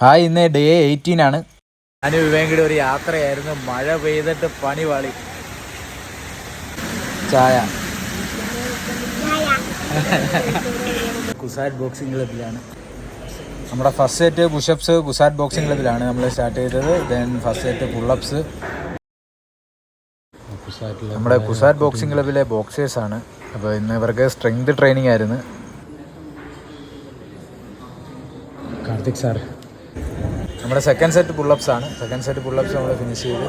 Hi, ഇന്ന് day 18 ആണ്. ഞാൻ വിവേകം കൂടി ഒരു യാത്രയായിരുന്നു. മഴ പെയ്തിട്ട് പണി പാളി. ചായ കുസാറ്റ് ബോക്സിംഗ് ക്ലബിലാണ്. നമ്മുടെ first set pushups CUSAT boxing ക്ലബിലാണ് നമ്മൾ സ്റ്റാർട്ട് ചെയ്തത്. ദെൻ ഫസ്റ്റ് സെറ്റ് പുള്ളപ്സ് നമ്മുടെ കുസാറ്റ് ബോക്സിംഗ് ക്ലബിലെ ബോക്സേഴ്സാണ്. അപ്പോൾ ഇന്ന് ഇവർക്ക് സ്ട്രെങ്ത് ട്രെയിനിങ് ആയിരുന്നു. കാർത്തിക് സാർ. നമ്മുടെ സെക്കൻഡ് സെറ്റ് പുള്ളപ്സ് ആണ്. സെക്കൻഡ് സെറ്റ് പുള്ളപ്സ് നമ്മൾ ഫിനിഷ് ചെയ്തു.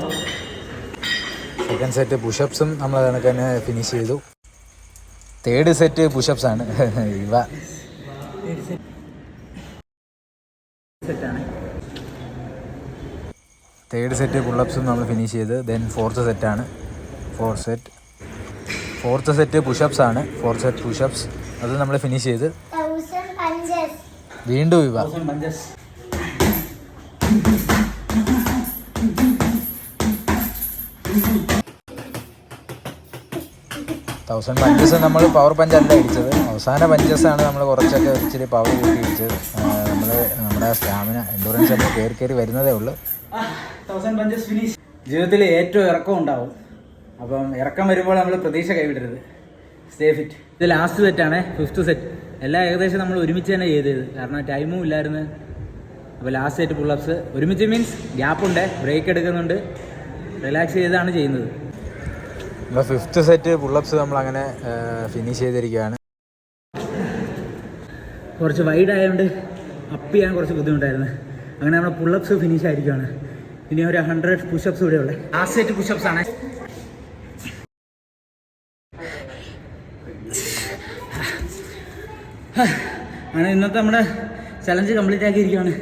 സെക്കൻഡ് സെറ്റ് പുഷപ്സും നമ്മൾ കണക്ക് തന്നെ ഫിനിഷ് ചെയ്തു. തേർഡ് സെറ്റ് പുഷപ്സ് ആണ്. ഇവ തേർഡ് സെറ്റ് പുള്ളപ്സും നമ്മൾ ഫിനിഷ് ചെയ്ത്. ദെൻ ഫോർത്ത് സെറ്റാണ്. ഫോർത്ത് സെറ്റ് പുഷപ്സ് ആണ്. ഫോർത്ത് സെറ്റ് പുഷപ്സ് അത് നമ്മൾ ഫിനിഷ് ചെയ്ത്. വീണ്ടും ഇവ 1000 പഞ്ചസ് നമ്മൾ പവർ പഞ്ചല്ല അടിച്ചത്. അവസാന പഞ്ചസാണ് നമ്മൾ കുറച്ചൊക്കെ ഇച്ചിരി പവർ കൂട്ടി അടിച്ചത്. നമ്മുടെ സ്റ്റാമിന എൻഡുറൻസ് ഒക്കെ കയറി വരുന്നതേ ഉള്ളൂ. 1000 പഞ്ചസ് ഫിനിഷ്. ജീവിതത്തിൽ ഏറ്റവും ഇറക്കം ഉണ്ടാവും. അപ്പം ഇറക്കം വരുമ്പോൾ നമ്മൾ പ്രതീക്ഷ കൈവിടരുത്. Stay fit. ഇത് ലാസ്റ്റ് സെറ്റാണ്, 5th സെറ്റ്. എല്ലാം ഏകദേശം നമ്മൾ ഒരുമിച്ച് തന്നെ ചെയ്തത്, കാരണം ടൈമും ഇല്ലായിരുന്നു. അപ്പോൾ ലാസ്റ്റ് സെറ്റ് പുള്ളപ്സ് ഒരുമിച്ച് മീൻസ് ഗ്യാപ്പുണ്ട്, ബ്രേക്ക് എടുക്കുന്നുണ്ട്, റിലാക്സ് ചെയ്താണ് ചെയ്യുന്നത്. നമ്മുടെ 5th സെറ്റ് പുള്ളപ്സ് നമ്മളങ്ങനെ ഫിനിഷ് ചെയ്തിരിക്കുകയാണ്. കുറച്ച് വൈഡ് ആയതുകൊണ്ട് അപ്പ് ചെയ്യാൻ കുറച്ച് ബുദ്ധിമുട്ടായിരുന്നു. അങ്ങനെ നമ്മുടെ പുള്ളപ്സ് ഫിനിഷ് ആയിരിക്കുകയാണ്. ഇനി ഒരു 100 പുഷപ്സ് കൂടെ ഉള്ളത്. ലാസ്റ്റ് സെറ്റ് പുഷപ്സ് ആണ്. അങ്ങനെ ഇന്നത്തെ നമ്മുടെ ചലഞ്ച് കംപ്ലീറ്റ് ആക്കിയിരിക്കുകയാണ്.